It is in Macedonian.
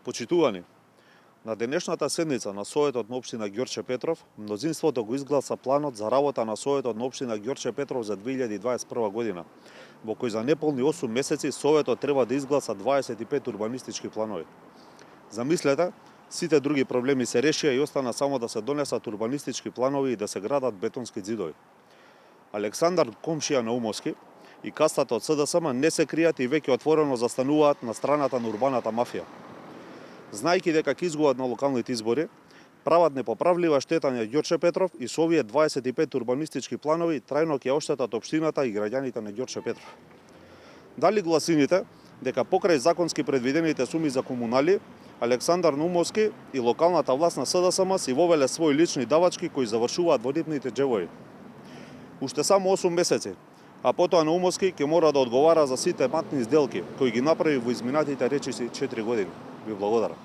Почитувани, на денешната седница на Советот на општина Ѓорче Петров, мнозинството го изгласа планот за работа на Советот на општина Ѓорче Петров за 2021 година, во кој за неполни 8 месеци Советот треба да изгласа 25 урбанистички планови. Замислете, сите други проблеми се решија и остана само да се донесат урбанистички планови и да се градат бетонски ѕидови. Александар Комшија Наумовски и кастата од СДСМ не се кријат и веќе отворено застануваат на страната на урбаната мафија. Знајќи дека ќе изгубат на локалните избори, прават непоправлива штета на Ѓорче Петров и со овие 25 урбанистички планови трајно ќе оштетат општината и граѓаните на Ѓорче Петров. Дали гласините дека покрај законски предвидените суми за комунали, Александар Наумовски и локалната власт на СДСМ си вовеле своји лични давачки кои завршуваат во нивните џебови. Уште само 8 месеци, а потоа Наумовски ќе мора да одговара за сите матни сделки кои ги направи во изминатите речиси 4 години. Ви благодарам.